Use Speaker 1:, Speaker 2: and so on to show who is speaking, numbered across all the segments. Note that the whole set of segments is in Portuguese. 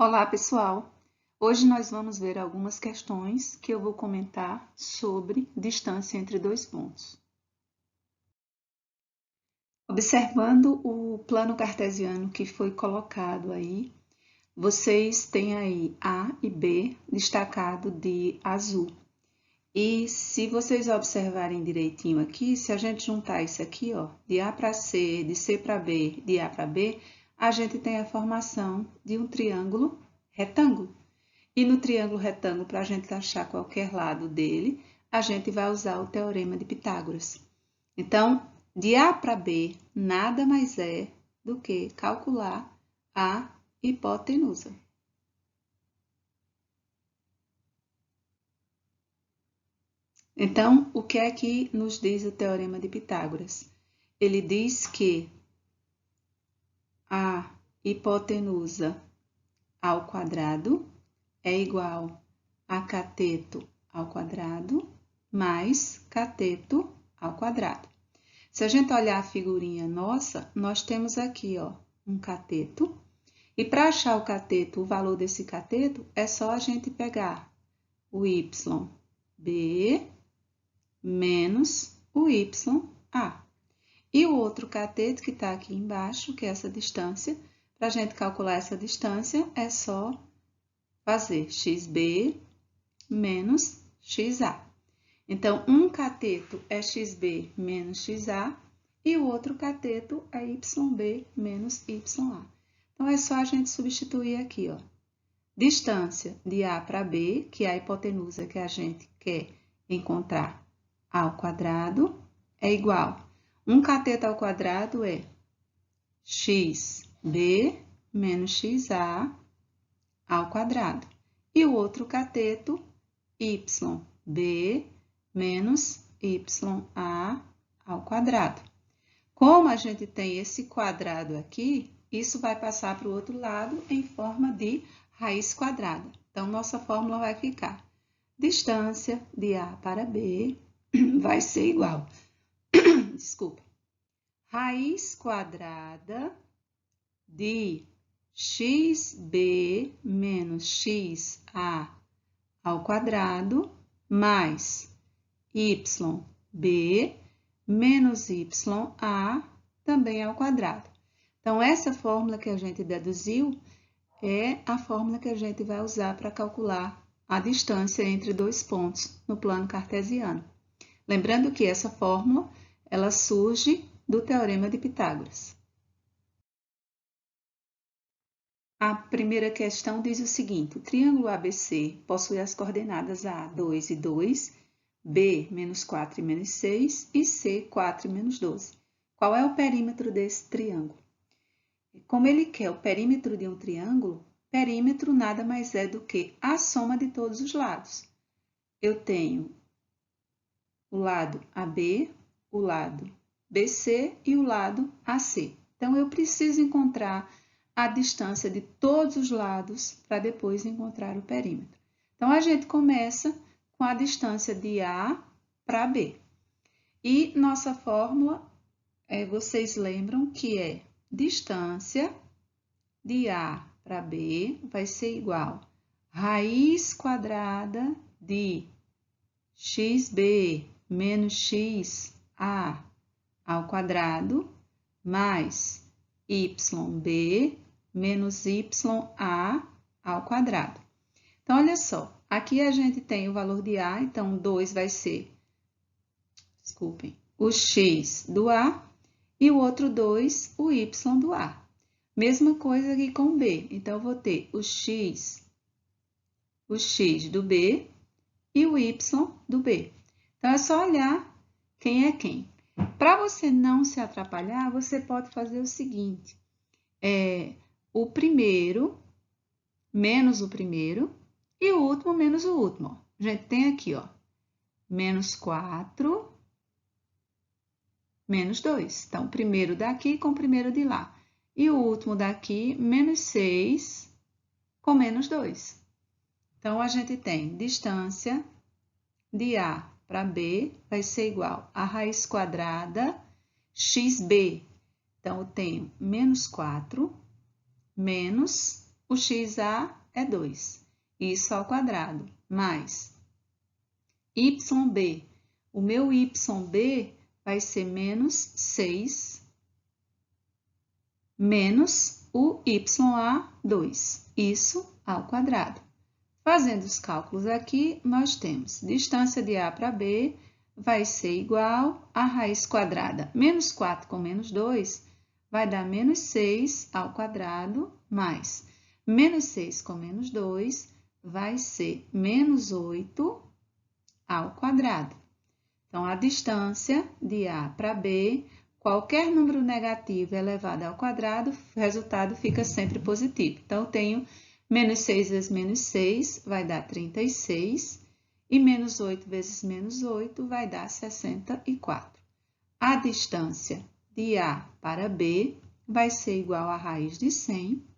Speaker 1: Olá, pessoal! Hoje nós vamos ver algumas questões que eu vou comentar sobre distância entre dois pontos. Observando o plano cartesiano que foi colocado aí, vocês têm aí A e B destacado de azul. E se vocês observarem direitinho aqui, se a gente juntar isso aqui, ó, de A para C, de C para B, de A para B, a gente tem a formação de um triângulo retângulo. E no triângulo retângulo, para a gente achar qualquer lado dele, a gente vai usar o teorema de Pitágoras. Então, de A para B, nada mais é do que calcular a hipotenusa. Então, o que é que nos diz o teorema de Pitágoras? Ele diz que a hipotenusa ao quadrado é igual a cateto ao quadrado mais cateto ao quadrado. Se a gente olhar a figurinha nossa, nós temos aqui, ó, um cateto. E para achar o cateto, o valor desse cateto, é só a gente pegar o YB menos o YA. E o outro cateto que está aqui embaixo, que é essa distância, para a gente calcular essa distância, é só fazer XB menos XA. Então, um cateto é XB menos XA e o outro cateto é YB menos YA. Então, é só a gente substituir aqui, ó. Distância de A para B, que é a hipotenusa que a gente quer encontrar ao quadrado, é igual. Um cateto ao quadrado é XB menos XA ao quadrado. E o outro cateto, YB menos YA ao quadrado. Como a gente tem esse quadrado aqui, isso vai passar para o outro lado em forma de raiz quadrada. Então, nossa fórmula vai ficar: distância de A para B vai ser igual, desculpa, raiz quadrada de XB menos XA ao quadrado mais YB menos YA também ao quadrado. Então, essa fórmula que a gente deduziu é a fórmula que a gente vai usar para calcular a distância entre dois pontos no plano cartesiano. Lembrando que essa fórmula, ela surge do teorema de Pitágoras. A primeira questão diz o seguinte: o triângulo ABC possui as coordenadas A, 2 e 2, B, menos 4 e menos 6 e C, 4 e menos 12. Qual é o perímetro desse triângulo? Como ele quer o perímetro de um triângulo, perímetro nada mais é do que a soma de todos os lados. Eu tenho o lado AB, o lado BC e o lado AC. Então, eu preciso encontrar a distância de todos os lados para depois encontrar o perímetro. Então, a gente começa com a distância de A para B. E nossa fórmula, vocês lembram que é distância de A para B vai ser igual a raiz quadrada de XB menos XA ao quadrado mais YB menos YA ao quadrado. Então, olha só, aqui a gente tem o valor de A, então 2 vai ser, desculpem, o X do A e o outro 2, o Y do A. Mesma coisa aqui com B, então eu vou ter o X do B e o Y do B. Então, é só olhar quem é quem. Para você não se atrapalhar, você pode fazer o seguinte: o primeiro menos o primeiro e o último menos o último. A gente tem aqui, ó, menos 4, menos 2. Então, o primeiro daqui com o primeiro de lá. E o último daqui, menos 6 com menos 2. Então, a gente tem distância de A para B vai ser igual a raiz quadrada XB. Então, eu tenho menos 4 menos o xa é 2, isso ao quadrado, mais yb, o meu yb vai ser menos 6, menos o ya2, isso ao quadrado. Fazendo os cálculos aqui, nós temos distância de A para B vai ser igual a raiz quadrada. Menos 4 com menos 2 vai dar menos 6 ao quadrado, mais menos 6 com menos 2 vai ser menos 8 ao quadrado. Então, a distância de A para B, qualquer número negativo elevado ao quadrado, o resultado fica sempre positivo. Então, eu tenho menos 6 vezes menos 6 vai dar 36, e menos 8 vezes menos 8 vai dar 64. A distância de A para B vai ser igual a raiz de 100,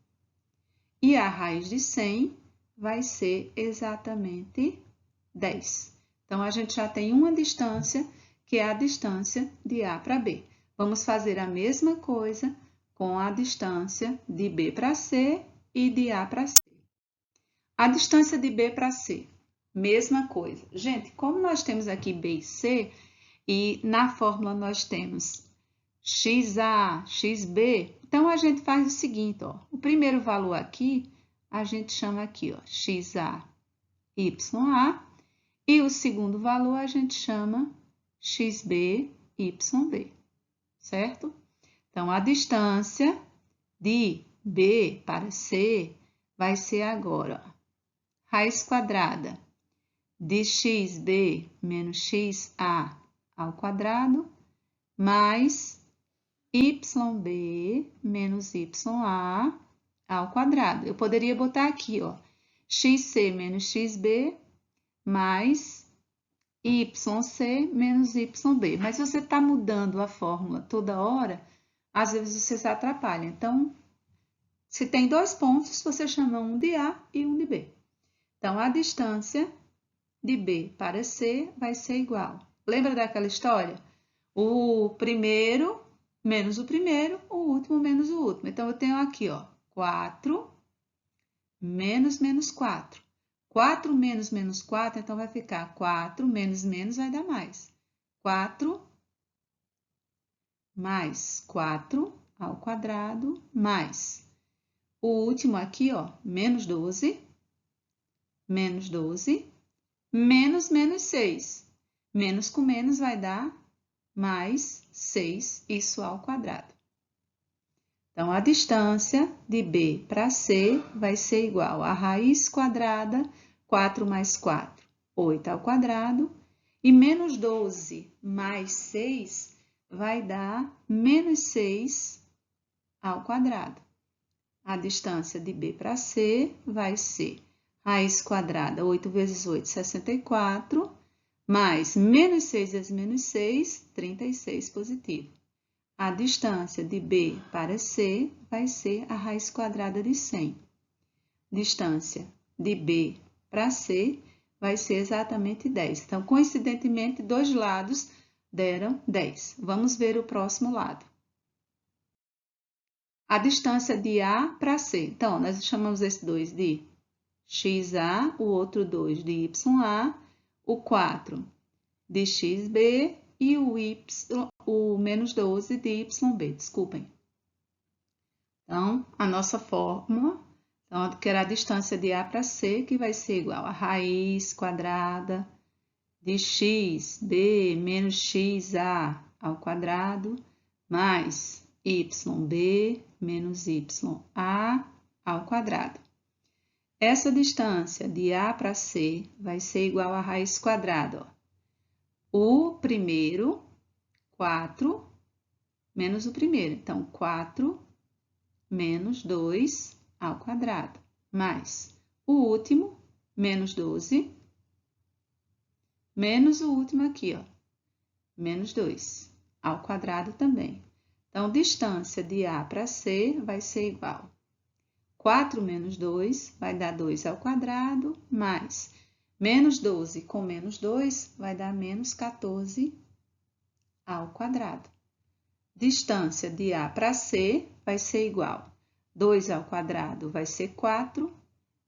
Speaker 1: e a raiz de 100 vai ser exatamente 10. Então, a gente já tem uma distância, que é a distância de A para B. Vamos fazer a mesma coisa com a distância de B para C e de A para C. A distância de B para C, mesma coisa. Gente, como nós temos aqui B e C, e na fórmula nós temos XA, XB, então a gente faz o seguinte, ó. O primeiro valor aqui, a gente chama aqui, ó, XA, YA, e o segundo valor a gente chama XB, YB, certo? Então, a distância de B para C vai ser agora, ó, raiz quadrada de XB menos XA ao quadrado, mais YB menos YA ao quadrado. Eu poderia botar aqui, ó, XC menos XB mais YC menos YB. Mas se você está mudando a fórmula toda hora, às vezes você se atrapalha. Então, se tem dois pontos, você chama um de A e um de B. Então, a distância de B para C vai ser igual. Lembra daquela história? O primeiro menos o primeiro, o último menos o último. Então, eu tenho aqui, ó, 4 menos menos 4. 4 menos menos 4, então vai ficar 4 menos menos vai dar mais. 4 mais 4 ao quadrado, mais o último aqui, ó, menos 12, menos 12, menos menos 6. Menos com menos vai dar mais 6, isso ao quadrado. Então, a distância de B para C vai ser igual a raiz quadrada, 4 mais 4, 8 ao quadrado, e menos 12 mais 6 vai dar menos 6 ao quadrado. A distância de B para C vai ser raiz quadrada, 8 vezes 8, 64, mais menos 6 vezes menos 6, 36 positivo. A distância de B para C vai ser a raiz quadrada de 100. Distância de B para C vai ser exatamente 10. Então, coincidentemente, dois lados deram 10. Vamos ver o próximo lado. A distância de A para C. Então, nós chamamos esse 2 de XA, o outro 2 de YA, o 4 de XB e o menos 12 de YB, desculpem. Então, a nossa fórmula, então, que era a distância de A para C, que vai ser igual a raiz quadrada de XB menos XA ao quadrado, mais YB menos YA ao quadrado. Essa distância de A para C vai ser igual a raiz quadrada, ó. O primeiro, 4, menos o primeiro. Então, 4 menos 2 ao quadrado, mais o último, menos 12, menos o último aqui, ó, menos 2 ao quadrado também. Então, distância de A para C vai ser igual. 4 menos 2 vai dar 2 ao quadrado, mais menos 12 com menos 2 vai dar menos 14 ao quadrado. Distância de A para C vai ser igual. 2 ao quadrado vai ser 4,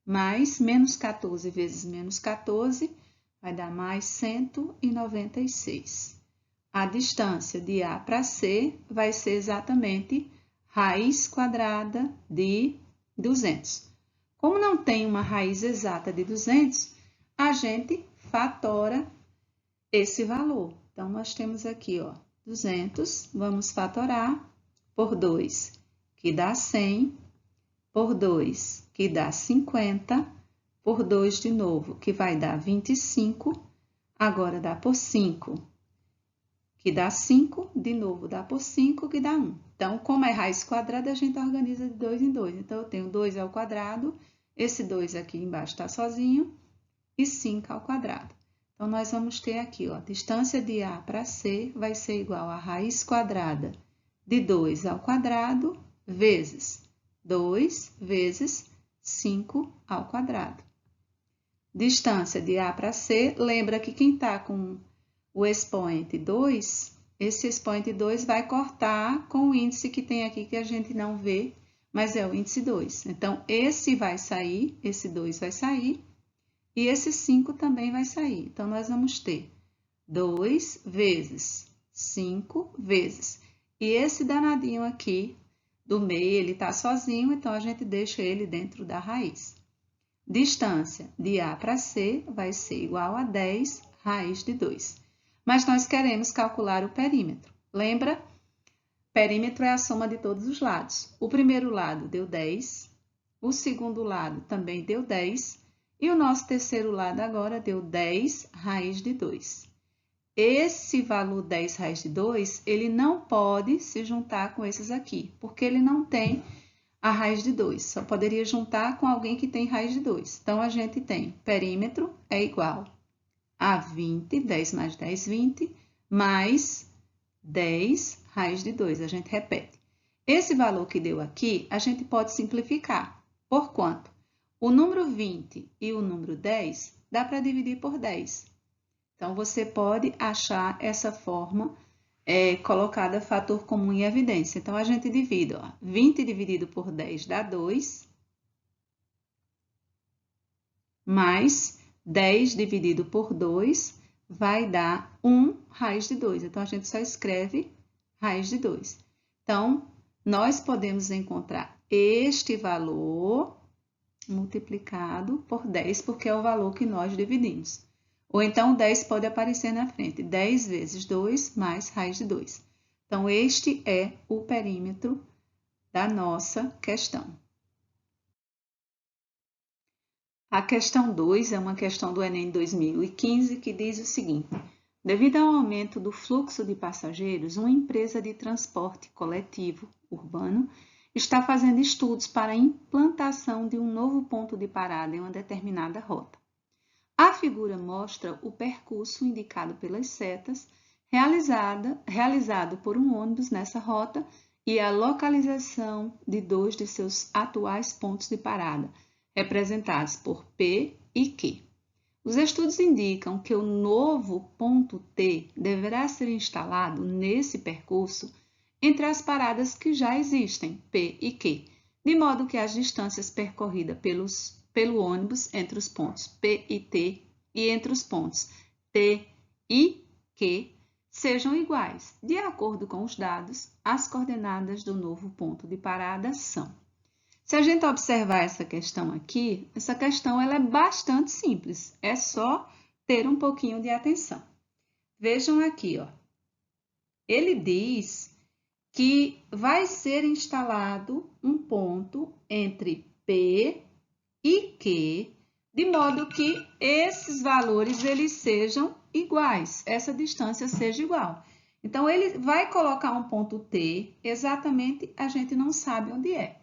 Speaker 1: mais menos 14 vezes menos 14 vai dar mais 196. A distância de A para C vai ser exatamente raiz quadrada de 200. Como não tem uma raiz exata de 200, a gente fatora esse valor. Então, nós temos aqui, ó, 200, vamos fatorar por 2, que dá 100, por 2, que dá 50, por 2 de novo, que vai dar 25, agora dá por 5, que dá 5, de novo dá por 5, que dá 1. Então, como é raiz quadrada, a gente organiza de 2 em 2. Então, eu tenho 2 ao quadrado, esse 2 aqui embaixo está sozinho, e 5 ao quadrado. Então, nós vamos ter aqui, ó, a distância de A para C vai ser igual a raiz quadrada de 2 ao quadrado vezes 2 vezes 5 ao quadrado. Distância de A para C, lembra que quem está com o expoente 2, esse expoente 2 vai cortar com o índice que tem aqui que a gente não vê, mas é o índice 2. Então, esse vai sair, esse 2 vai sair, e esse 5 também vai sair. Então, nós vamos ter 2 vezes 5 vezes. E esse danadinho aqui, do meio, ele está sozinho, então a gente deixa ele dentro da raiz. Distância de A para C vai ser igual a 10 raiz de 2. Mas nós queremos calcular o perímetro. Lembra? Perímetro é a soma de todos os lados. O primeiro lado deu 10, o segundo lado também deu 10, e o nosso terceiro lado agora deu 10 raiz de 2. Esse valor 10 raiz de 2, ele não pode se juntar com esses aqui, porque ele não tem a raiz de 2. Só poderia juntar com alguém que tem raiz de 2. Então, a gente tem perímetro é igual a 20, 10 mais 10, 20, mais 10 raiz de 2. A gente repete. Esse valor que deu aqui, a gente pode simplificar. Por quanto? O número 20 e o número 10 dá para dividir por 10. Então, você pode achar essa forma colocada fator comum em evidência. Então, a gente divide, ó, 20 dividido por 10 dá 2, mais 10 dividido por 2 vai dar 1 raiz de 2. Então, a gente só escreve raiz de 2. Então, nós podemos encontrar este valor multiplicado por 10, porque é o valor que nós dividimos. Ou então, 10 pode aparecer na frente. 10 vezes 2 mais raiz de 2. Então, este é o perímetro da nossa questão. A questão 2 é uma questão do Enem 2015 que diz o seguinte: devido ao aumento do fluxo de passageiros, uma empresa de transporte coletivo urbano está fazendo estudos para a implantação de um novo ponto de parada em uma determinada rota. A figura mostra o percurso indicado pelas setas, realizado por um ônibus nessa rota e a localização de 2 de seus atuais pontos de parada, representados por P e Q. Os estudos indicam que o novo ponto T deverá ser instalado nesse percurso entre as paradas que já existem, P e Q, de modo que as distâncias percorridas pelo ônibus entre os pontos P e T e entre os pontos T e Q sejam iguais. De acordo com os dados, as coordenadas do novo ponto de parada são. Se a gente observar essa questão aqui, essa questão ela é bastante simples, é só ter um pouquinho de atenção. Vejam aqui, ó. Ele diz que vai ser instalado um ponto entre P e Q, de modo que esses valores eles sejam iguais, essa distância seja igual. Então, ele vai colocar um ponto T, exatamente a gente não sabe onde é.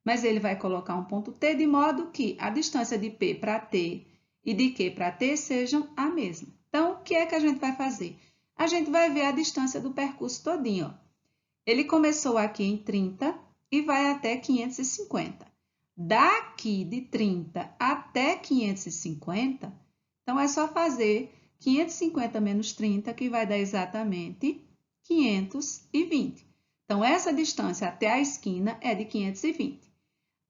Speaker 1: Mas ele vai colocar um ponto T de modo que a distância de P para T e de Q para T sejam a mesma. Então, o que é que a gente vai fazer? A gente vai ver a distância do percurso todinho, ó. Ele começou aqui em 30 e vai até 550. Daqui de 30 até 550, então é só fazer 550 menos 30, que vai dar exatamente 520. Então, essa distância até a esquina é de 520.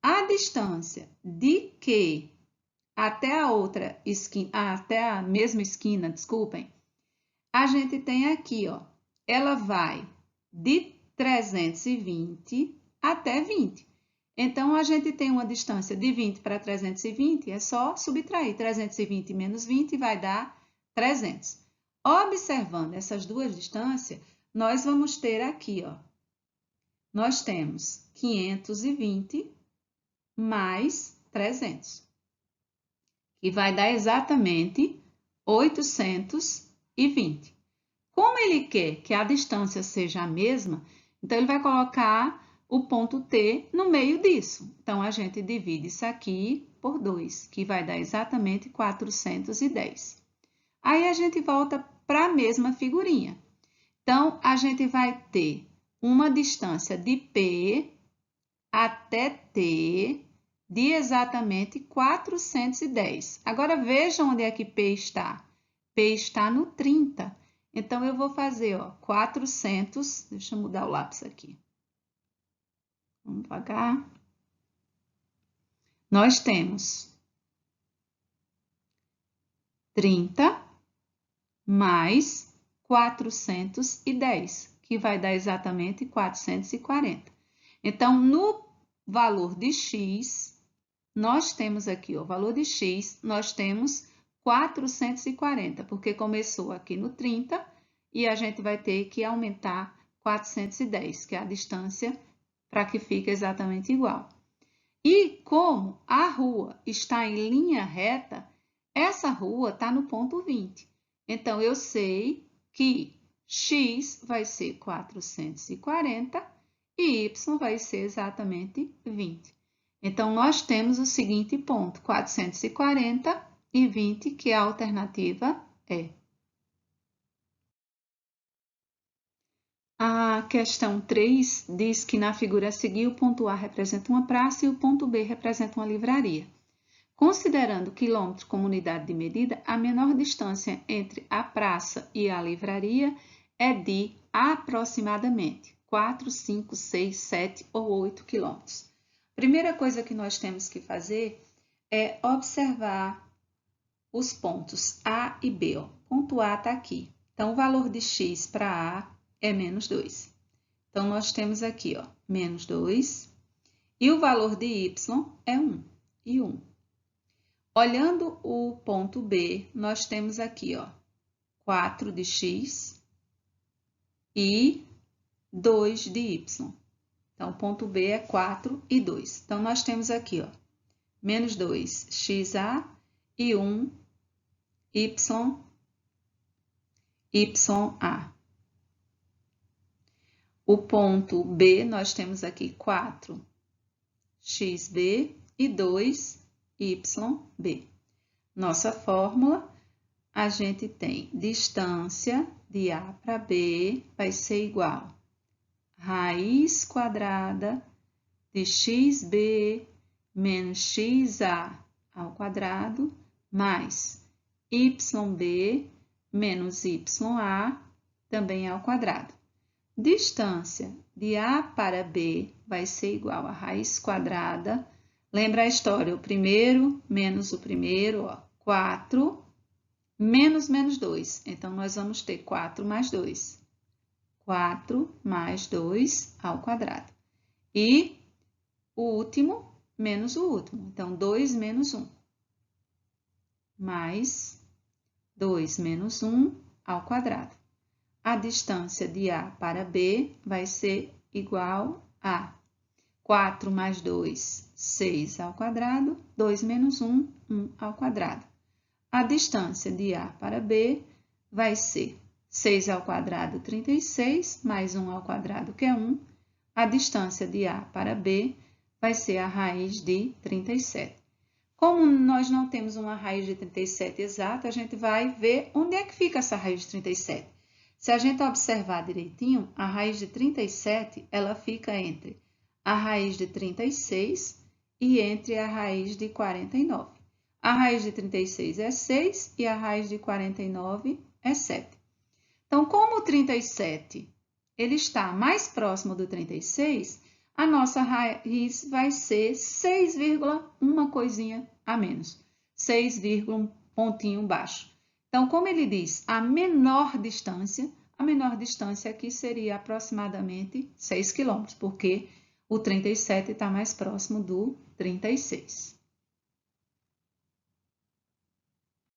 Speaker 1: A distância de Q até a outra esquina, até a mesma esquina, desculpem, a gente tem aqui, ó, ela vai de 320 até 20. Então, a gente tem uma distância de 20 para 320, é só subtrair 320 menos 20 vai dar 300. Observando essas duas distâncias, nós vamos ter aqui, ó, nós temos 520 mais 300, que vai dar exatamente 820. Como ele quer que a distância seja a mesma, então ele vai colocar o ponto T no meio disso. Então, a gente divide isso aqui por 2, que vai dar exatamente 410. Aí, a gente volta para a mesma figurinha. Então, a gente vai ter uma distância de P até T de exatamente 410. Agora, vejam onde é que P está. P está no 30. Então, eu vou fazer, ó, 400, deixa eu mudar o lápis aqui. Vamos devagar. Nós temos 30 mais 410, que vai dar exatamente 440. Então, no valor de x, nós temos aqui, ó, o valor de x, nós temos 440, porque começou aqui no 30 e a gente vai ter que aumentar 410, que é a distância para que fique exatamente igual. E como a rua está em linha reta, essa rua está no ponto 20. Então, eu sei que x vai ser 440 e y vai ser exatamente 20. Então, nós temos o seguinte ponto, 440 e 20, que a alternativa é. A questão 3 diz que na figura a seguir o ponto A representa uma praça e o ponto B representa uma livraria. Considerando quilômetro como unidade de medida, a menor distância entre a praça e a livraria é de aproximadamente 4, 5, 6, 7 ou 8 quilômetros. Primeira coisa que nós temos que fazer é observar os pontos A e B. Ó. Ponto A está aqui. Então, o valor de x para A é menos 2. Então, nós temos aqui, ó, menos 2. E o valor de y é 1 e 1. Olhando o ponto B, nós temos aqui, ó, 4 de x e 2 de y. Então, o ponto B é 4 e 2. Então, nós temos aqui, ó, menos 2 xa e 1 ya. O ponto B, nós temos aqui 4 xb e 2 YB. Nossa fórmula, a gente tem distância de A para B vai ser igual a raiz quadrada de xb menos xa ao quadrado mais yb menos ya também ao quadrado. Distância de A para B vai ser igual a raiz quadrada. Lembra a história, o primeiro menos o primeiro, ó, 4 menos 2. Então, nós vamos ter 4 mais 2. 4 mais 2 ao quadrado. E o último menos o último. Então, 2 menos 1. Mais 2 menos 1 ao quadrado. A distância de A para B vai ser igual a 4 mais 2, 6 ao quadrado, 2 menos 1, 1 ao quadrado. A distância de A para B vai ser 6 ao quadrado, 36, mais 1 ao quadrado, que é 1. A distância de A para B vai ser a raiz de 37. Como nós não temos uma raiz de 37 exata, a gente vai ver onde é que fica essa raiz de 37. Se a gente observar direitinho, a raiz de 37, ela fica entre a raiz de 36 e entre a raiz de 49. A raiz de 36 é 6 e a raiz de 49 é 7. Então, como o 37 ele está mais próximo do 36, a nossa raiz vai ser 6, uma coisinha a menos. 6, um pontinho baixo. Então, como ele diz, a menor distância aqui seria aproximadamente 6 quilômetros, porque o 37 está mais próximo do 36.